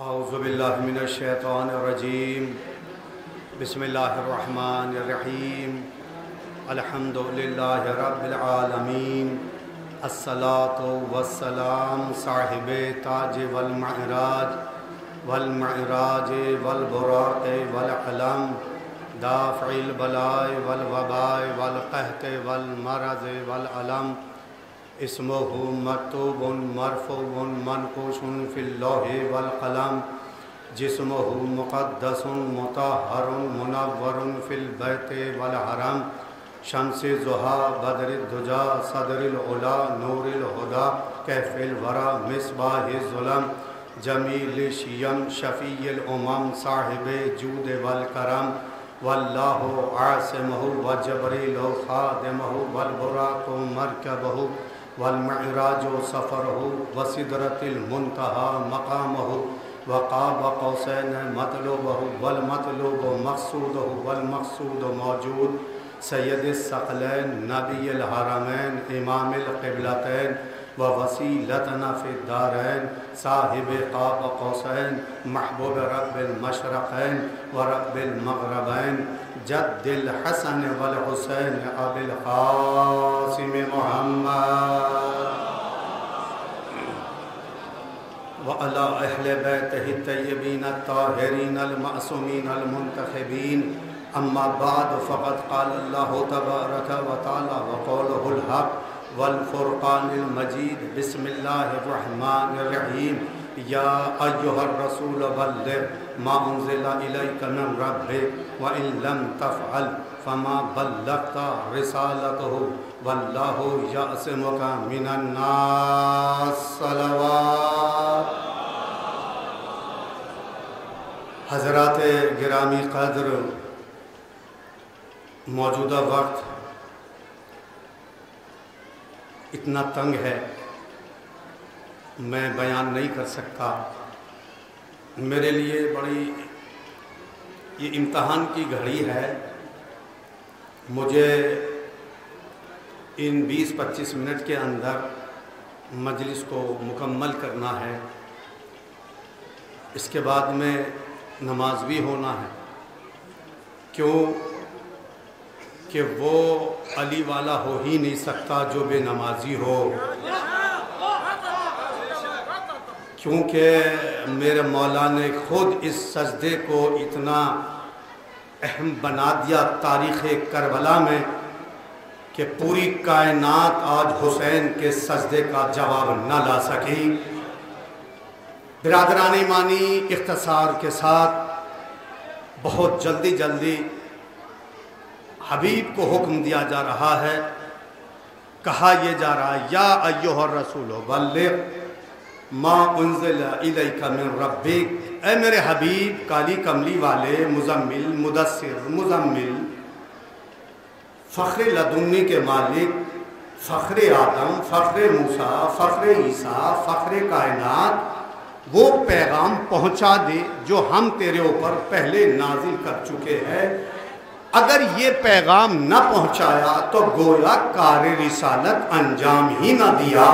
اعوذ باللہ من الشیطان الرجیم بسم اللہ الرحمن الرحیم الحمد للہ رب العالمین الصلاة والسلام صاحب تاج والمعراج والبراق والعلم دافع البلاء والوباء والقحط والمرض والعلم اسمہ مکتوب مرفوع منقوش فی اللوح والقلم جسمہ مقدس مطہر منور فی البیت والحرم شمس ضحیٰ بدر الدجا صدر العلا نور الہدا کیف الورا مصباح الظلم جمیل شیم شفیع الامم صاحب جود والکرم واللہ عاصمہ وجبریل خادمہ والبراق مرکبہ والمعراج سفرہ وسدرۃ المنتہى مقامہ وقاب قوسین مطلوبہ والمطلوب مقصودہ والمقصود موجود سید الثقلین نبی الحرمین امام القبلتین ووسیلتنا فی الدارین صاحب قاب قوسین محبوب رب المشرقین ورب المغربین جد الحسن والحسین ابی القاسم محمد وعلی اہل بیتہ الطیبین الطاہرین المعصومین المنتخبین اما بعد فقد قال اللہ تبارک و تعالی وقولہ الحق والفرقان المجید بسم اللہ الرحمن الرحیم یا ایہا الرسول بلغ ما انزل الیک من ربک وان لم تفعل فما بلغت رسالتہ واللہ یعصمک من الناس صلوات۔ حضرات گرامی قدر، موجودہ وقت اتنا تنگ ہے میں بیان نہیں کر سکتا۔ میرے لیے بڑی یہ امتحان کی گھڑی ہے، مجھے ان 20-25 منٹ کے اندر مجلس کو مکمل کرنا ہے، اس کے بعد میں نماز بھی ہونا ہے، کیوں کہ وہ علی والا ہو ہی نہیں سکتا جو بے نمازی ہو، کیونکہ میرے مولا نے خود اس سجدے کو اتنا اہم بنا دیا تاریخ کربلا میں کہ پوری کائنات آج حسین کے سجدے کا جواب نہ لا سکی۔ برادران ایمانی، اختصار کے ساتھ بہت جلدی حبیب کو حکم دیا جا رہا ہے، کہا یہ جا رہا ہے یا ایھا الرسول بلغ ما انزل الیک من ربک، اے میرے حبیب کالی کملی والے، مزمل، مدثر، مزمل، فخر لدنی کے مالک، فخر آدم، فخر موسیٰ، فخر عیسیٰ، فخر کائنات، وہ پیغام پہنچا دے جو ہم تیرے اوپر پہلے نازل کر چکے ہیں۔ اگر یہ پیغام نہ پہنچایا تو گویا کار رسالت انجام ہی نہ دیا،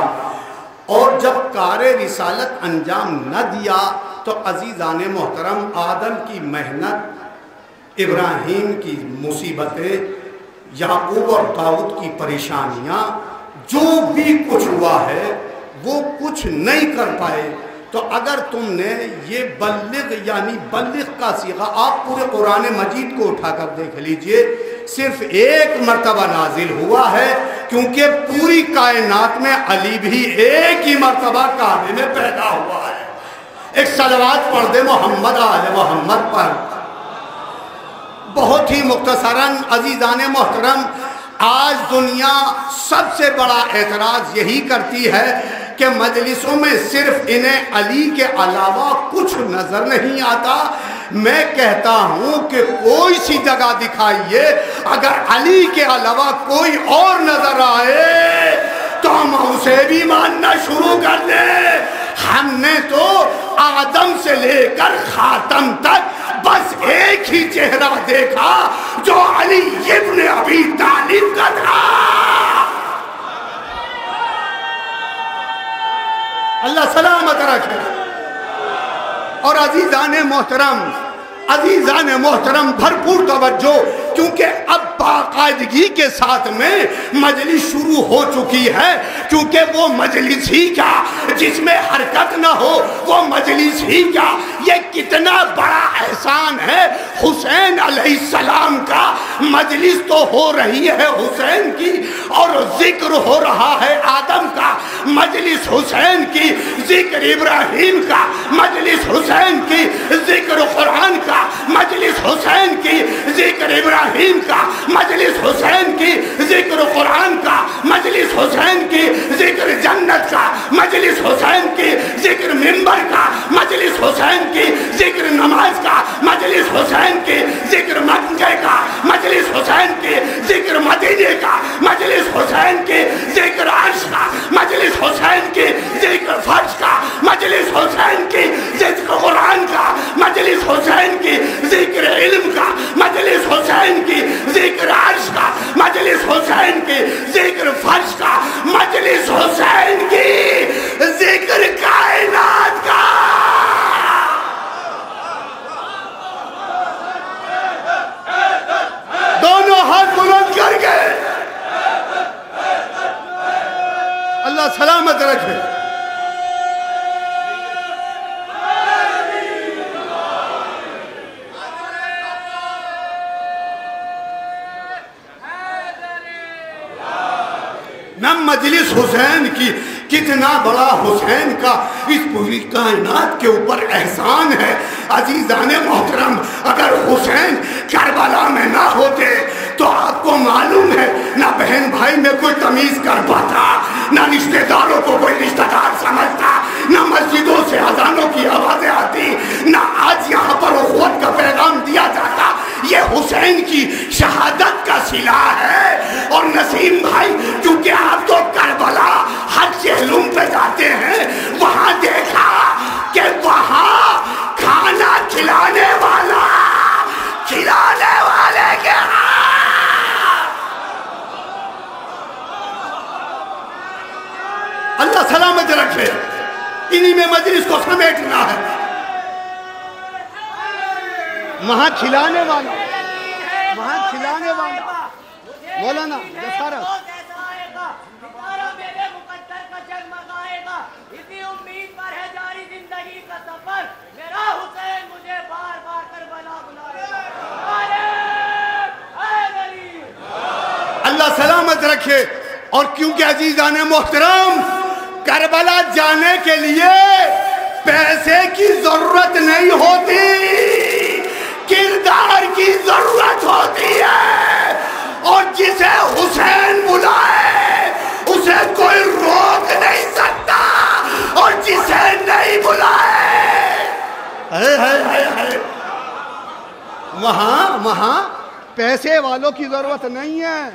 اور جب کار رسالت انجام نہ دیا تو عزیزان محترم آدم کی محنت، ابراہیم کی مصیبتیں، یعقوب اور داؤد کی پریشانیاں، جو بھی کچھ ہوا ہے وہ کچھ نہیں کر پائے۔ تو اگر تم نے یہ بلغ یعنی بلغ کا صیغہ، آپ پورے قرآن مجید کو اٹھا کر دیکھ لیجئے، صرف ایک مرتبہ نازل ہوا ہے، کیونکہ پوری کائنات میں علی بھی ایک ہی مرتبہ کعبے میں پیدا ہوا ہے۔ ایک صلوات پڑھ دے محمد آل محمد پر۔ بہت ہی مختصراً عزیزان محترم، آج دنیا سب سے بڑا اعتراض یہی کرتی ہے کہ مجلسوں میں صرف انہیں علی کے علاوہ کچھ نظر نہیں آتا۔ میں کہتا ہوں کہ کوئی سی جگہ دکھائیے، اگر علی کے علاوہ کوئی اور نظر آئے تو ہم اسے بھی ماننا شروع کر دیں۔ ہم نے تو آدم سے لے کر خاتم تک بس ایک ہی چہرہ دیکھا جو علی ابن ابی طالب کا تھا۔ اللہ سلامت رکھے۔ اور عزیزان محترم بھرپور توجہ، کیونکہ اب باقاعدگی کے ساتھ میں مجلس شروع ہو چکی ہے، کیونکہ وہ مجلس ہی کیا جس میں حرکت نہ ہو، وہ مجلس ہی کیا، یہ کتنا بڑا احسان ہے حسین علیہ السلام کا۔ مجلس تو ہو رہی ہے حسین کی اور ذکر ہو رہا ہے آدم کا، مجلس حسین کی، ذکر ابراہیم کا، مجلس حسین کی، ذکر قرآن کا، مجلس حسین کی، ذکر ابراہیم کا، مجلس حسین کی، ذکر قرآن کا، مجلس حسین کی، ذکر جنت کا، مجلس حسین کی، ذکر منبر کا، مجلس حسین کی، ذکر نماز کا، مجلس حسین کی، ذکر مکے کا، مجلس حسین کی، ذکر مدینے کا، مجلس حسین کی، ذکر عرش کا، مجلس حسین کی، ذکر فرش کا، مجلس حسین کی، ذکر قرآن کا، مجلس حسین کی، ذکر علم کا، مجلس حسین کی، ذکر عرش کا، مجلس حسین کی، ذکر فرش کا، مجلس حسین کی، ذکر کائنات کا۔ دونوں ہاتھ بلند کر کے اللہ سلامت رکھے۔ نہ مجلس حسین کی، کتنا بڑا حسین کا اس پوری کائنات کے اوپر احسان ہے۔ عزیزان محترم، اگر حسین کربلا میں نہ ہوتے تو آپ کو معلوم ہے نہ بہن بھائی میں کوئی تمیز کر پاتا، نہ رشتہ داروں کو کوئی رشتہ دار سمجھتا، نہ مسجدوں سے اذانوں کی آوازیں آتی، نہ آج یہاں پر اخوت کا پیغام دیا جاتا۔ یہ حسین کی شہادت کا صلہ ہے۔ اور نسیم بھائی، کیونکہ آپ تو کربلا ہر چہلم پہ جاتے ہیں، وہاں دیکھا کہ وہاں کھانا کھلانے والے کے اللہ سلامت رکھے، انہی میں مجلس کو سمیٹنا ہے۔ وہاں کھلانے والا مولانا جسارت اسی امید پر ہے جاری زندگی کا سفر، میرا حسین مجھے بار بار کربلا بلائے گا۔ اللہ سلامت رکھے۔ اور کیونکہ عزیزان محترم، کربلا جانے کے لیے پیسے کی ضرورت نہیں ہوتی، کردار کی ضرورت ہوتی ہے۔ اور جسے حسین بلائے اسے کوئی روک نہیں سکتا، اور جسے نہیں بلائے وہاں پیسے والوں کی ضرورت نہیں ہے۔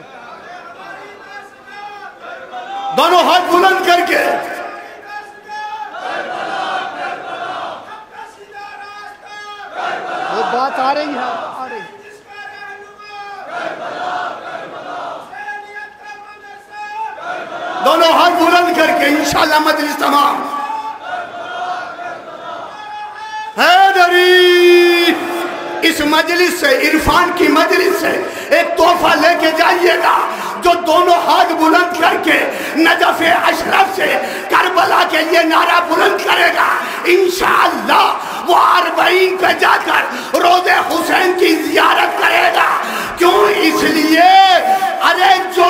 دونوں ہاتھ بلند کر کے وہ بات آ رہی ہے، آ رہی ہے۔ دونوں ہاتھ بلند کر کے انشاءاللہ مجلس تمام۔ حیدری، اس مجلس سے، عرفان کی مجلس سے ایک تحفہ لے کے جائیے گا، جو دونوں ہاتھ بلند کر کے نجف اشرف سے کربلا کے لیے نعرہ بلند کرے گا، انشاءاللہ وہ 40 پہ جا کر روضہ حسین کی زیارت کرے گا۔ کیوں؟ اس لیے ارے جو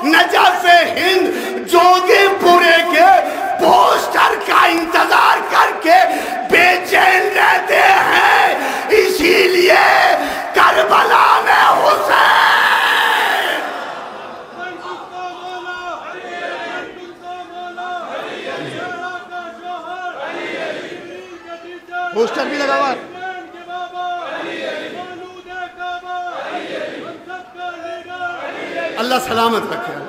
نجف ہند جوگی پورے کے پوسٹر کا انتظار کر کے بے چین رہتے ہیں، اسی لیے کربلا میں حسین پوسٹر بھی لگا ہوا۔ اللہ سلامت رکھے۔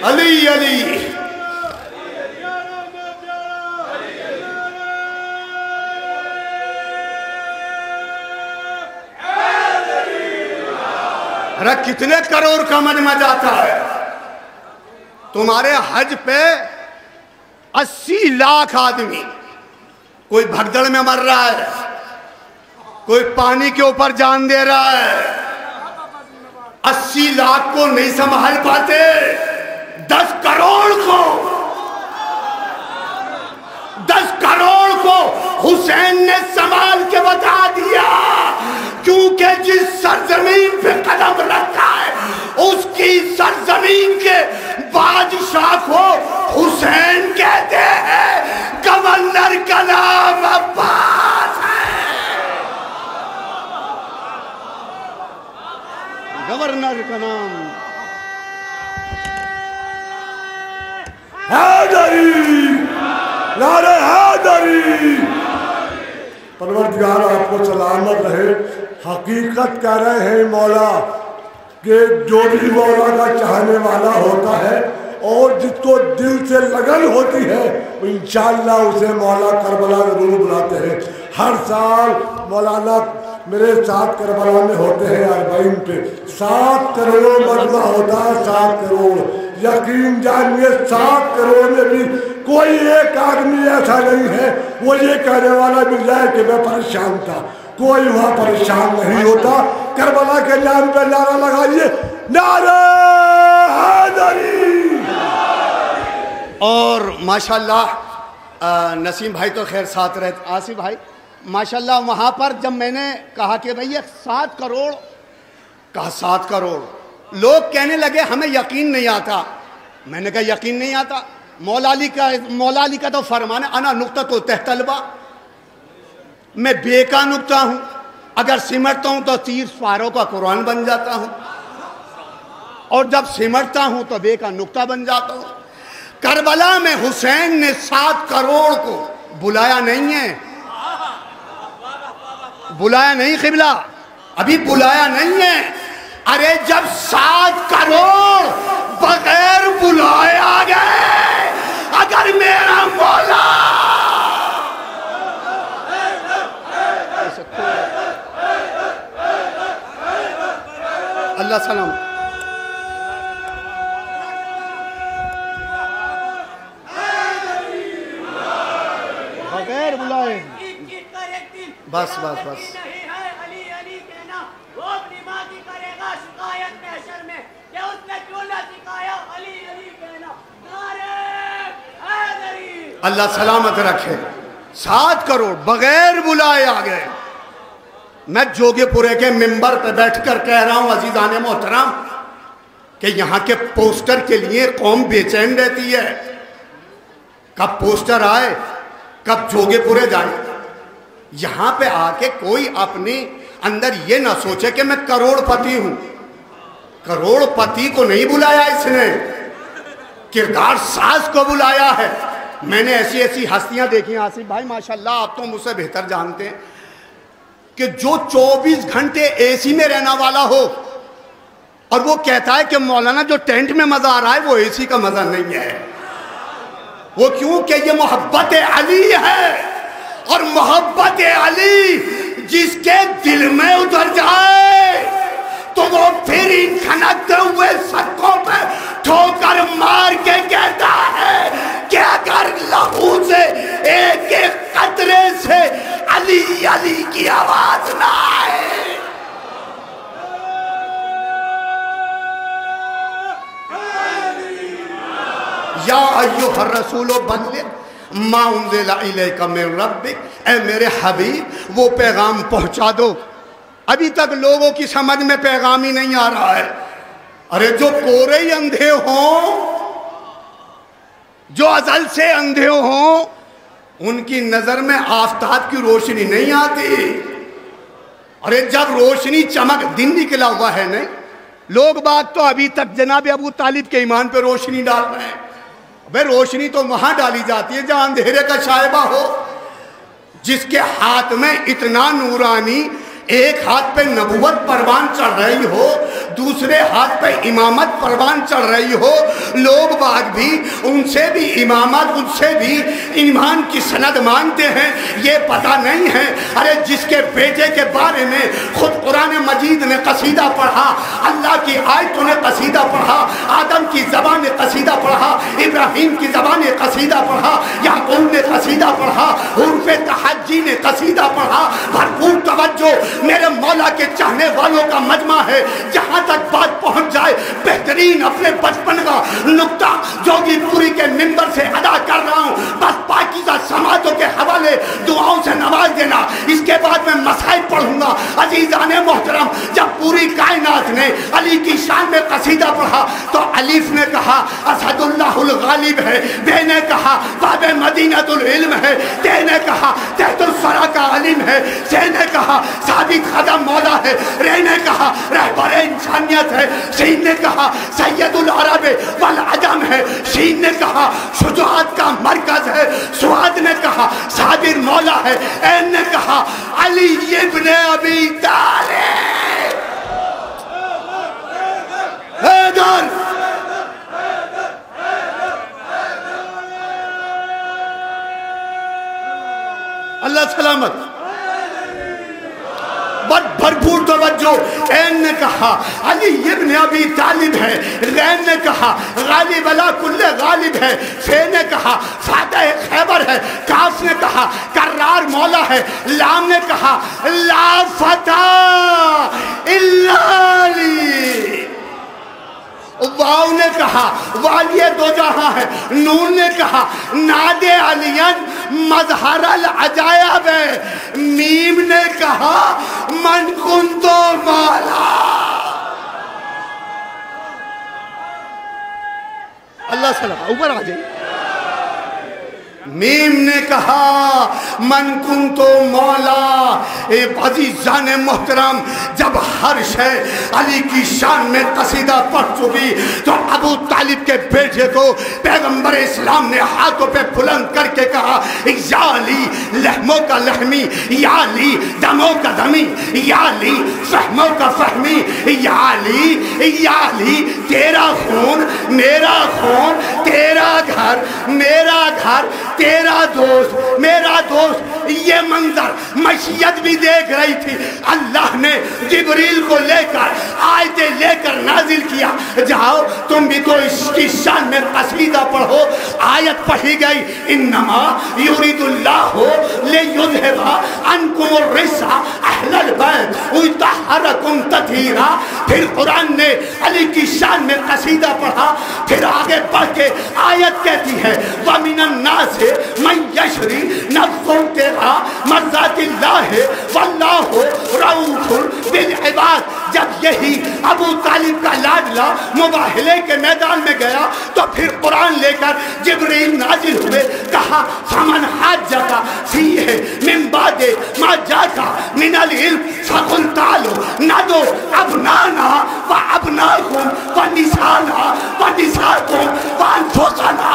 علی علی ارے کتنے کروڑ کا مجمع جاتا ہے تمہارے حج پہ؟ 80 لاکھ آدمی، کوئی بھگدڑ میں مر رہا ہے، کوئی پانی کے اوپر جان دے رہا ہے، 80 لاکھ کو نہیں سنبھال پاتے، 10 کروڑ کو 10 کروڑ کو حسین نے سنبھال کے بتا دیا، کیونکہ جس سرزمین پہ قدم رکھا ہے اس کی سرزمین کے بادشاہ کو حسین کہتے ہیں، گورنر کا نام عباس ہے، گورنر کا نام حیدری، نعرہ حیدری۔ پروردگار آپ کو سلامت رہے۔ حقیقت کہہ رہے ہیں مولا کہ جو بھی مولا کا چاہنے والا ہوتا ہے اور جس کو دل سے لگن ہوتی ہے انشاءاللہ اسے مولا کربلا ضرور بلاتے ہیں۔ ہر سال مولانا میرے ساتھ کربلا میں ہوتے ہیں 40 پہ، 7 کروڑ مجمع ہوتا ہے، 7 کروڑ۔ یقین جانیے 7 کروڑ میں بھی کوئی ایک آدمی ایسا نہیں ہے وہ یہ کہنے والا مل جائے کہ میں پریشان تھا، کوئی وہاں پریشان نہیں ہوتا۔ کربلا کے نام پہ نعرہ لگائیے، نعرہ حیدری۔ اور ماشاءاللہ نسیم بھائی تو خیر ساتھ رہتے، آصف بھائی ماشاءاللہ وہاں پر جب میں نے کہا کہ بھئی 7 کروڑ، کہا 7 کروڑ، لوگ کہنے لگے ہمیں یقین نہیں آتا۔ میں نے کہا یقین نہیں آتا؟ مولا علی کا تو فرمان ہے، انا نقطۃ تحت الباء، میں بے کا نقطہ ہوں، اگر سمٹتا ہوں تو 30 پاروں کا قرآن بن جاتا ہوں، اور جب سمٹتا ہوں تو بے کا نقطہ بن جاتا ہوں۔ کربلا میں حسین نے 7 کروڑ کو بلایا نہیں ہے، بلایا نہیں قبلہ، ابھی بلایا نہیں ہے۔ ارے جب 7 کروڑ بغیر بلائے آ گئے، اگر میرا مولا اللہ سلام بغیر بلائے، بس بس بس اللہ سلامت رکھے۔ 7 کروڑ بغیر بلائے آ گئے۔ میں جوگے پورے کے ممبر پہ بیٹھ کر کہہ رہا ہوں عزیزان محترم کہ یہاں کے پوسٹر کے لیے قوم بے چین رہتی ہے، کب پوسٹر آئے، کب جوگے پورے جائے۔ یہاں پہ آ کے کوئی اپنے اندر یہ نہ سوچے کہ میں کروڑ پتی ہوں۔ کروڑ پتی کو نہیں بلایا اس نے، کردار ساز کو بلایا ہے۔ میں نے ایسی ایسی ہستیاں دیکھی ہیں آصف بھائی، ماشاءاللہ آپ تو مجھ سے بہتر جانتے ہیں، کہ جو 24 گھنٹے اے سی میں رہنا والا ہو اور وہ کہتا ہے کہ مولانا جو ٹینٹ میں مزہ آ رہا ہے وہ اے سی کا مزہ نہیں ہے۔ وہ کیوں کہ یہ محبت علی ہے، اور محبت علی جس کے دل میں اتر جائے تو وہ پھر ان کھنکتے ہوئے صدقوں پہ ٹھوکر مار کے کہتا ہے کہ اگر لہو سے ایک ایک قطرے سے علی علی کی آواز نہ آئے۔ یا ایھا الرسول بلغ ما انزل الیک من ربک، اے میرے حبیب وہ پیغام پہنچا دو۔ ابھی تک لوگوں کی سمجھ میں پیغام ہی نہیں آ رہا ہے۔ ارے جو کورے ہی اندھے ہوں، جو ازل سے اندھے ہوں، ان کی نظر میں آفتاب کی روشنی نہیں آتی۔ ارے جب روشنی چمک، دن نکلا ہوا ہے نہیں، لوگ بات تو ابھی تک جناب ابو طالب کے ایمان پہ روشنی ڈال رہے ہیں۔ بھئی روشنی تو وہاں ڈالی جاتی ہے جہاں اندھیرے کا شائبہ ہو۔ جس کے ہاتھ میں اتنا نورانی، ایک ہاتھ پہ نبوت پروان چڑھ رہی ہو، دوسرے ہاتھ پہ امامت پروان چڑھ رہی ہو، لوگ بعد بھی ان سے بھی امامت، ان سے بھی ایمان کی سند مانتے ہیں، یہ پتہ نہیں ہے۔ ارے جس کے بیٹے کے بارے میں خود قرآن مجید نے قصیدہ پڑھا، اللہ کی آیتوں نے قصیدہ پڑھا، آدم کی زبان نے قصیدہ پڑھا، ابراہیم کی زبان نے قصیدہ پڑھا، یعقوب نے قصیدہ پڑھا، حروف تحجی نے قصیدہ پڑھا۔ بھرپور توجہ، میرے مولا کے چاہنے والوں کا مجمع ہے۔ جہاں تک بات پہنچ جائے، بہترین اپنے بچپن کا نقطہ جوگی پوری کے منبر سے ادا کر رہا ہوں، بس پاکیزہ سماعتوں کے حوالے دعاؤں سے نواز دینا۔ اس کے بعد میں مسائل پڑھوں گا۔ عزیزان محترم، جب پوری کائنات نے علی کی شان میں قصیدہ پڑھا تو الف نے کہا اسد اللہ الغالب ہے، بے نے کہا باب مدینۃ العلم ہے، تے نے کہا تحت الثری کا علم ہے، سے نے کہا ثابت قدم مولا ہے، رے نے کہا رہبر انسانیت ہے، سین نے کہا سید العرب والعجم ہے، شین نے کہا شجاعت کا مرکز ہے، سعاد نے کہا صابر مولا ہے، این نے کہا علی ابن ابی طالب۔ حیدر اللہ سلامت، بھرپور توجہ۔ این نے کہا علی ابن ابی طالب ہے، غین نے کہا غالب علی کل غالب ہے، فے نے کہا فاتح خیبر ہے، کاف نے کہا کرار مولا ہے، لام نے کہا لا فتح الا علی، واو نے کہا والی دو جہاں ہے، نون نے کہا ناد علین مظہر العجائب ہے، میم نے کہا من کنتو مولا۔ اللہ سلام، اوپر آ جائیں۔ میم نے کہا من کنتو مولا۔ اے عزیزان محترم، جب ہر شے علی کی شان میں قصیدہ پڑھ چکی تو ابو طالب کے بیٹے کو پیغمبر اسلام نے ہاتھوں پہ بلند کر کے کہا یا علی لحموں کا لحمی، یا علی دموں کا دمی، یا علی فہموں کا فہمی، یا علی تیرا خون میرا خون، تیرا گھر میرا گھر، تیرا دوست میرا دوست۔ یہ منظر مشیت بھی دیکھ رہی تھی۔ اللہ نے جبریل کو لے کر آیتیں لے کر نازل کیا، جاؤ تم بھی تو اس کی شان میں قصیدہ پڑھو۔ آیت پڑھی گئی انما یرید اللہ لیذھب عنکم الرجس اہل البیت ویطہرکم تطہیرا۔ پھر قرآن نے علی کی شان میں قصیدہ پڑھا، پھر آگے بڑھ کے آیت کہتی ہے وَمِنَ النَّاسِ مَن یشری نفسہ ابتغاء مرضات اللہ واللہ رؤوف بالعباد۔ جب یہی ابو طالب کا لاڈلا مباہلے کے میدان میں گیا تو پھر قرآن لے کر جبریل نازل ہوئے، کہا فمن حاجک فیہ من بعد ما جاءک من العلم فقل تعالوا ندعو ابنانا وابناکم ونساءنا ونساءکم وانفسنا۔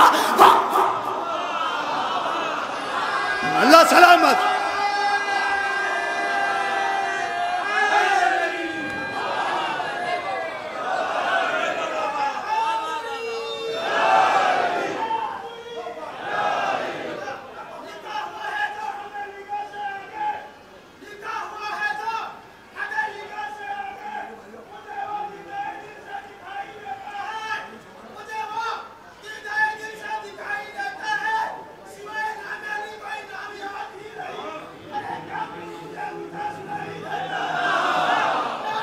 اللہ سلامت۔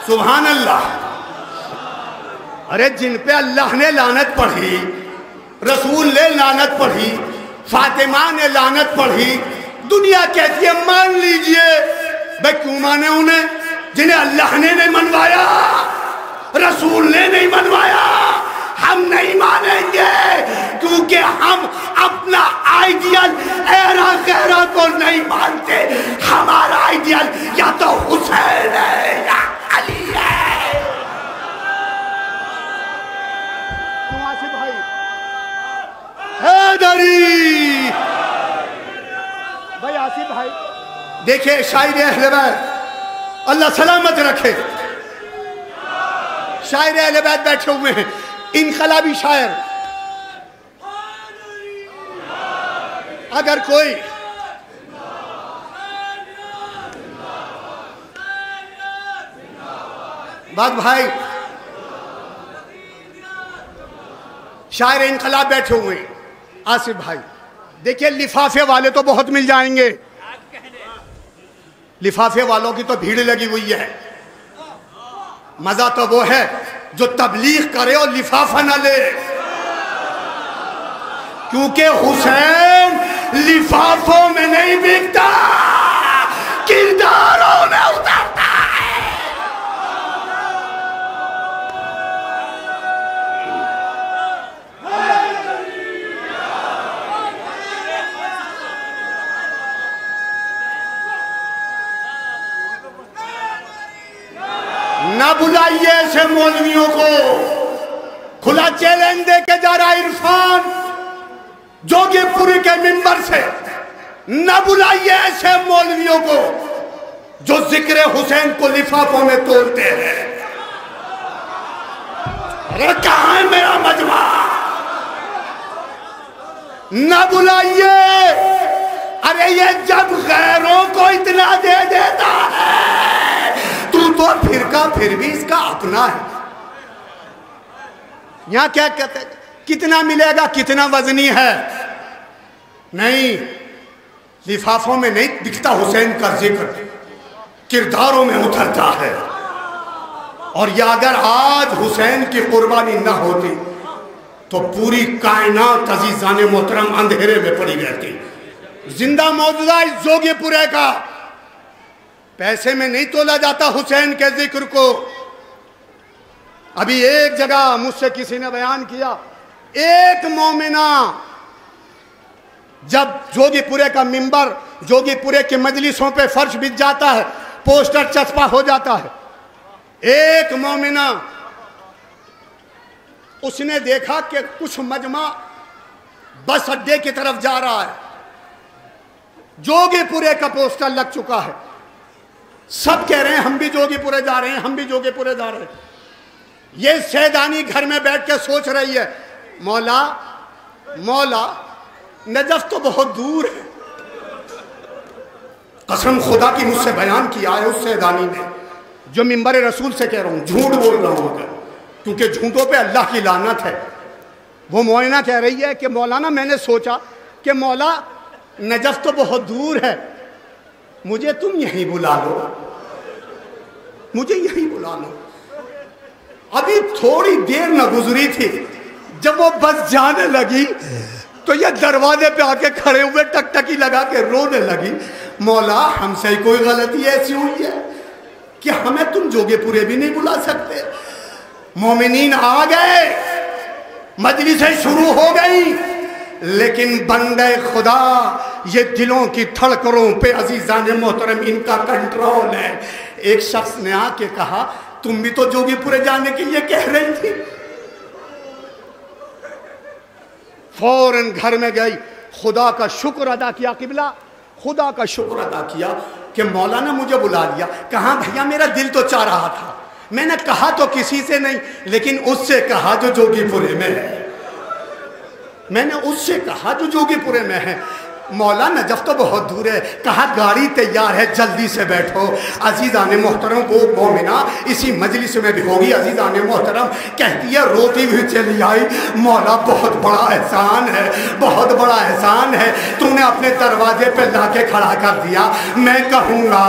سبحان اللہ۔ ارے جن پہ اللہ نے لعنت پڑھی، رسول نے لعنت پڑھی، فاطمہ نے لعنت پڑھی، دنیا کہتی ہے مان لیجئے۔ بھئی کیوں مانے انہیں جنہیں اللہ نے نہیں منوایا، رسول نے نہیں منوایا؟ ہم نہیں مانیں گے کیونکہ ہم اپنا آئیڈیل ایرا غیرہ کو نہیں مانتے۔ ہمارا آئیڈیل یا تو حسین ہے یا علی ہے۔ آصف بھائی حیدری، بھائی آصف بھائی دیکھیں شاعر اہل بیت اللہ سلامت رکھے، شاعر اہل بیت بیٹھے ہوئے ہیں، انقلابی شاعر۔ اگر کوئی بات بھائی شاعر انقلاب بیٹھے ہوئے ہیں. آصف بھائی دیکھیے لفافے والے تو بہت مل جائیں گے, لفافے والوں کی تو بھیڑ لگی ہوئی ہے. مزہ تو وہ ہے جو تبلیغ کرے اور لفافہ نہ لے, کیونکہ حسین لفافوں میں نہیں بکتا, کرداروں میں اترتا ہے. نہ بلائیے ایسے مولویوں کو, کھلا چیلنج دے کے جا رہا عرفان جوگی پوری کے منبر سے, نہ بلائیے ایسے مولویوں کو جو ذکر حسین کو لفافوں میں تولتے ہیں. ارے کہاں ہے میرا مجمع؟ نہ بلائیے. ارے یہ جب غیروں کو اتنا دے دیتا ہے تو فرقہ پھر بھی اس کا اپنا ہے. یہاں کیا کہتے ہیں کتنا ملے گا, کتنا وزنی ہے؟ نہیں, لفافوں میں نہیں دکھتا حسین کا ذکر, کرداروں میں اترتا ہے. اور یہ اگر آج حسین کی قربانی نہ ہوتی تو پوری کائنات عزیزان محترم اندھیرے میں پڑی رہتی. زندہ موجودہ اس جوگی پورے کا پیسے میں نہیں تولا جاتا حسین کے ذکر کو. ابھی ایک جگہ مجھ سے کسی نے بیان کیا, ایک مومنہ جب جوگی پورے کا منبر, جوگی پورے کی مجلسوں پہ فرش بچھ جاتا ہے, پوسٹر چسپا ہو جاتا ہے, ایک مومنہ اس نے دیکھا کہ کچھ مجمع بس اڈے کی طرف جا رہا ہے, جوگی پورے کا پوسٹر لگ چکا ہے, سب کہہ رہے ہیں ہم بھی جوگی پورے جا رہے ہیں, ہم بھی جوگی پورے جا رہے ہیں. یہ سیدانی گھر میں بیٹھ کے سوچ رہی ہے مولا مولا نجف تو بہت دور ہے. قسم خدا کی مجھ سے بیان کیا ہے اس سیدانی نے, جو منبر رسول سے کہہ رہا ہوں, جھوٹ بول رہا ہوں اگر, کیونکہ جھوٹوں پہ اللہ کی لعنت ہے. وہ مومنہ کہہ رہی ہے کہ مولانا میں نے سوچا کہ مولا نجف تو بہت دور ہے, مجھے تم یہیں بلا لو, مجھے یہیں بلا لو. ابھی تھوڑی دیر نہ گزری تھی, جب وہ بس جانے لگی تو یہ دروازے پہ آ کے کھڑے ہوئے ٹک ٹکی لگا کے رونے لگی, مولا ہم سے کوئی غلطی ایسی ہوئی ہے کہ ہمیں تم جوگی پورے بھی نہیں بلا سکتے. مومنین آ گئے, مجلسیں شروع ہو گئی, لیکن بندے خدا یہ دلوں کی دھڑکنوں پہ عزیزان محترم ان کا کنٹرول ہے. ایک شخص نے آ کے کہا تم بھی تو جوگی پورے جانے کے لیے کہہ رہی تھی. فوراً گھر میں گئی, خدا کا شکر ادا کیا, قبلہ خدا کا شکر ادا کیا کہ مولا نے مجھے بلا لیا. کہاں بھیا میرا دل تو چاہ رہا تھا, میں نے کہا تو کسی سے نہیں, لیکن اس سے کہا جو جوگی پورے میں ہے, میں نے اس سے کہا جو جوگی پورے میں ہے. مولا نجف تو بہت دور ہے. کہا گاڑی تیار ہے, جلدی سے بیٹھو. عزیزان محترم وہ مومنہ اسی مجلس میں بھی ہوگی. عزیزان محترم کہتی ہے روتی ہوئی چلی آئی, مولا بہت بڑا احسان ہے, بہت بڑا احسان ہے, تو نے اپنے دروازے پہ لا کے کھڑا کر دیا. میں کہوں گا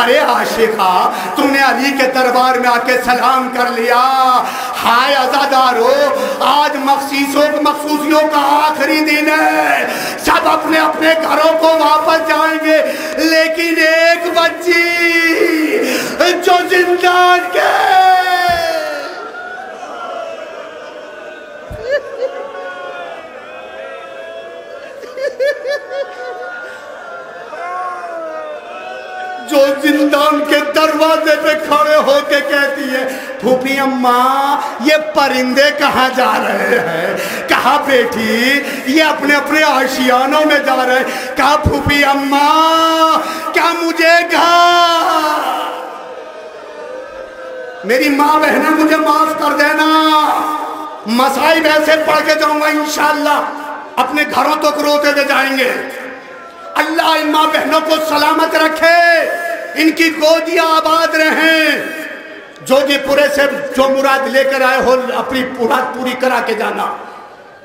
ارے عاشقہ تو نے علی کے دربار میں آ کے سلام کر لیا. ہائے عزادارو, آج مخصوصیوں کا آخری دن ہے, سب اپنے اپنے گھروں کو واپس جائیں گے, لیکن ایک بچی جو زندان کے جو زندان کے دروازے پہ کھڑے ہو کے کہتی ہے پھوپھی اماں یہ پرندے کہاں جا رہے ہیں. کہا بیٹی یہ اپنے اپنے آشیانوں میں جا رہے ہیں. کہا پھوپھی اماں کیا مجھے میری ماں بہنیں مجھے معاف کر دینا, مصائب ایسے پڑھ کے جاؤں گا انشاءاللہ اپنے گھروں تک روتے ہوئے جائیں گے. اللہ ان ماں بہنوں کو سلامت رکھے, ان کی گودیاں آباد رہیں. جوگی پورے سے جو مراد لے کر آئے ہو اپنی مراد پوری کرا کے جانا.